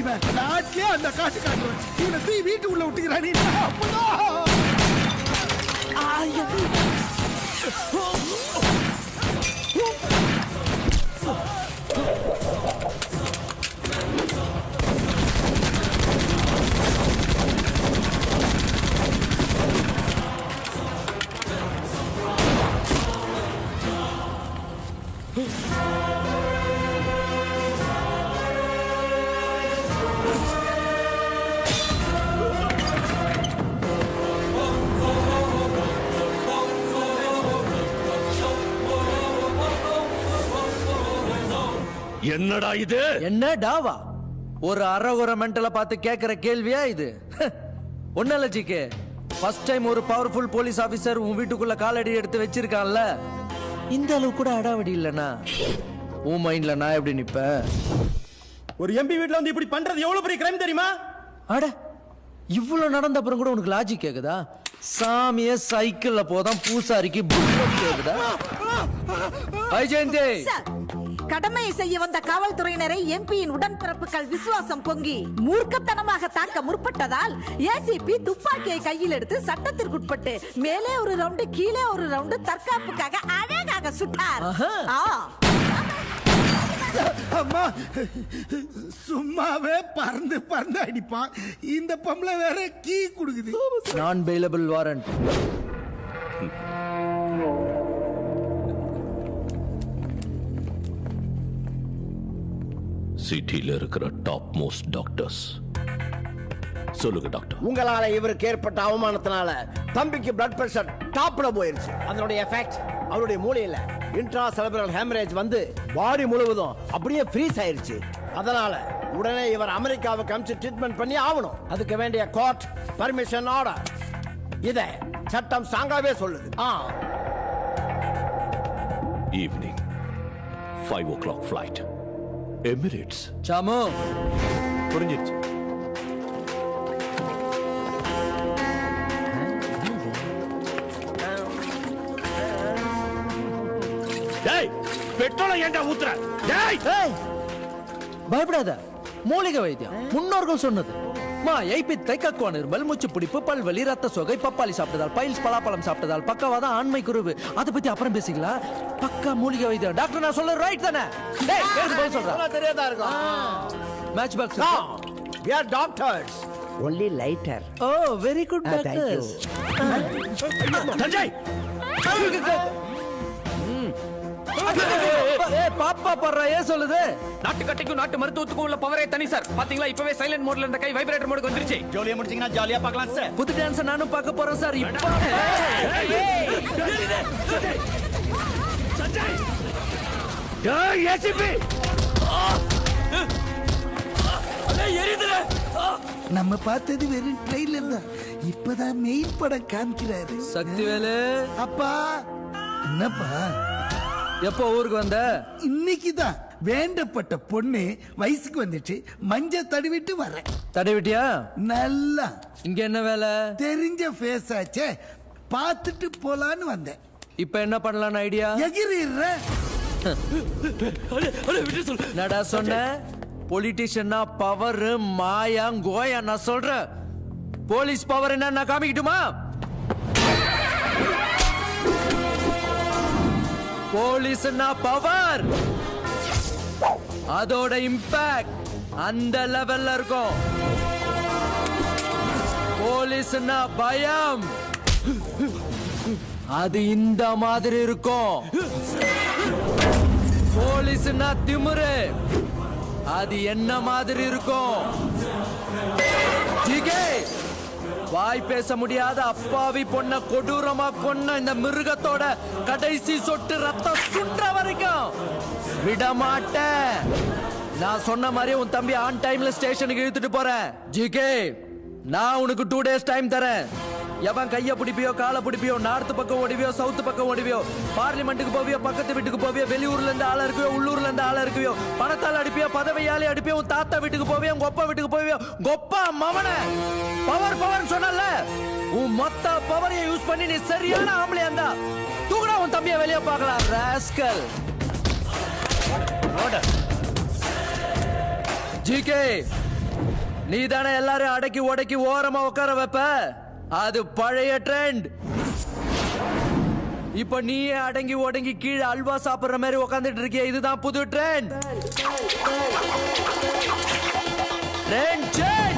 இவன் நாட்டிலே அந்த காட்டு காட்டுவன். இவனை தூய் வீட்டு உள்ள விட்டுக்கிறானே. என்னடா இது? என்ன டாவா? ஒரு அறகுற மென்டல பார்த்து கேக்குற கேள்வியா இது? ஒன்னல்ல ஜிகே, ஃபர்ஸ்ட் டைம் ஒரு பவர்ஃபுல் போலீஸ் ஆபீசர் உன் வீட்டுக்குள்ள காலடி எடுத்து வச்சிருக்கான்ல, இந்த அளவு கூட அடாவடி இல்லனா உன் மைண்ட்ல நான் எப்படி நிப்ப? ஒரு எம்பி வீட்ல வந்து இப்படி பண்றது எவ்வளவு பெரிய கிரைம் தெரியுமா? அட, இவ்வளவு நடந்த அப்புறம் கூட உனக்கு லாஜிக் கேக்குதா? சாமிய சைக்கிள்ல போதான் பூசாரிக்கு புல்லட் கேக்குதா? ஜெயந்தி, கடமையை செய்ய வந்த காவல்துறையினரை எம்பியின் உடன்பிறப்புகள் விசுவாசம் பொங்கி மூர்க்கத்தனமாக தாக்க முற்பட்டதால் ஏசிபி துப்பாக்கியை கையில் எடுத்து சட்டத்திற்குட்பட்டு மேலே ஒரு ரவுண்டு கீழே ஒரு ரவுண்டு தற்காப்புக்காக அழகாக சுட்டார். அம்மா, சும்மாவே பறந்து பறந்து அடிப்பான். இந்த பொம்பளை வேற கீ குடுக்குது. நான் பெயிலபிள் வாரண்ட். சிட்டில இருக்கிற டாப் மோஸ்ட் டாக்டர்ஸ். சொல்லுங்க டாக்டர். உங்களால இவருக்கு ஏற்பட்ட அவமானத்தினால தம்பிக்கு பிளட் பிரஷர் டாப்ல போயிருச்சு. அதனுடைய எஃபெக்ட் அவருடைய மூளையில இன்ட்ரா செரெப்ரல் ஹெமரேஜ் வந்து பாடி முழுவதும் அப்படியே ஃப்ரீஸ் ஆயிருச்சு. அதனால உடனே இவர் அமெரிக்காவுக்கு அனுப்பிச்சு ட்ரீட்மெண்ட் பண்ணி ஆகணும். அதுக்கு வேண்டிய கோர்ட் பர்மிஷன் ஆர்டர் இத சட்டம் ஸ்ட்ராங்காவே சொல்லுது. Evening 5 o'clock flight. Emirates. சாமு, புரிஞ்சிருச்சு. டேய், பெட்ரோலை ஏன்டா ஊத்துற? டேய், பயப்படாத. மூலிகை வைத்தியம் முன்னோர்கள் சொன்னது. மா எய்பித்தை, கக்குவான் இருமல், மூச்சு பிடிப்பு, பல்வலி, ரத்த சோகை, பப்பாளி சாப்பிட்டதால், பைல்ஸ், பலாப்பழம் சாப்பிட்டதால், பக்கவாதம், ஆண்மை குறைவு. அதை பத்தி அப்புறம் பேசிக்கலாம். பக்கா மூலிகை வைத்தியம். டாக்டர் நான் சொல்ல ரைட் தானே? டேய், கேட்டு போய் சொல்றேன். தெரியாதா இருக்கும். Match box. We are doctors. Only lighter. Oh, very good Thank you. Doctor. Sanjay, பாப்பா பண்ற ஏன் சொல்லுது? நாட்டு கட்டைக்கும் நாட்டு மருத்துவத்துக்கும் உள்ள பவரே தனி சார். பாத்தீங்களா, இப்பவே சைலண்ட் மோட்ல இருந்த கை வைப்ரேட்டர் மோடுக்கு வந்துருச்சு. ஜாலியா முடிச்சீங்கன்னா ஜாலியா பார்க்கலாம் சார். புது டான்ஸ் நானும் பார்க்க போறேன் சார். இப்போ சஞ்சய், டேய் ஏசிபி, எரியுதுல. நம்ம பார்த்தது வெறும் ட்ரெய்லர் தான். இப்பதான் மெயின் படம் காமிக்கிறாரு. சக்திவேலு, அப்பா, என்னப்பா? எப்போ ஊருக்கு வந்த? இன்னைக்குதான் வேண்டப்பட்ட பொண்ணு வயசுக்கு வந்துச்சு. மஞ்சள் தடவிட்டு வரேன். தடவிட்டியா? நல்லா. இங்க என்ன வேலை? தெரிஞ்ச ஃபேஸ் ஆச்சே, பார்த்துட்டு போலான்னு வந்தேன். இப்ப என்ன பண்ணலாம்னு ஐடியா? எகிரிடுற. நடா சொன்ன பொலிட்டிஷியனா பவர் மாயா கோயா. நான் சொல்றேன், போலீஸ் பவர் என்ன நான் காமிக்கட்டுமா? போலீஸ்னா பவர், அதோட இம்பாக்ட் அந்த லெவல்ல இருக்கும். போலீஸ்னா பயம், அது இந்த மாதிரி இருக்கும். போலீஸ்னா திமிரு, அது என்ன மாதிரி இருக்கும்? வாய் பேச முடியாத அப்பாவி பொண்ண கொடூரமா கொன்ன இந்த மிருகத்தோட கடைசி சொட்டு ரத்தம் சுற்ற வரைக்கும் விட மாட்டேன். நான் சொன்ன மாதிரி உன் தம்பி ஆன் டைம்ல ஸ்டேஷனுக்கு இழுத்துட்டு போறேன். ஜிகே, நான் உனக்கு 2 days டைம் தரேன். எவன் கைய பிடிப்பியோ, காலை பிடிப்பியோ, நார்த்து பக்கம் ஓடிவியோ, சவுத்து பக்கம் ஓடிவியோ, பார்லிமெண்ட்டுக்கு போவியோ, பக்கத்து வீட்டுக்கு போவியோ, வெளியூர்ல இருந்து ஆளா இருக்குவியோ, உள்ளூர்ல இருந்து ஆளா இருக்குவியோ, பணத்தால் அடிப்பியோ, பதவியாலே அடிப்பியோ, உன் தாத்தா வீட்டுக்கு போவியோ, உங்க அப்பா வீட்டுக்கு போவியோ, கொப்பா மவன பவர் பவர் சொன்னல, உன் மொத்த பவரையும் யூஸ் பண்ணி நீ சரியான ஆம்பளையா இருந்தா தூக்குடா உன் தம்பியை வெளியே பார்க்கலாம். ராஸ்கல். ஜிகே நீ தானே எல்லாரும் அடக்கி உடக்கி ஓரமா உட்கார வைப்ப. அது பழைய ட்ரெண்ட். இப்ப நீயே அடங்கி ஒடங்கி கீழே அல்வா சாப்பிடுற மாதிரி உட்காந்துட்டு இருக்கிய. இதுதான் புது ட்ரெண்ட். Trend change.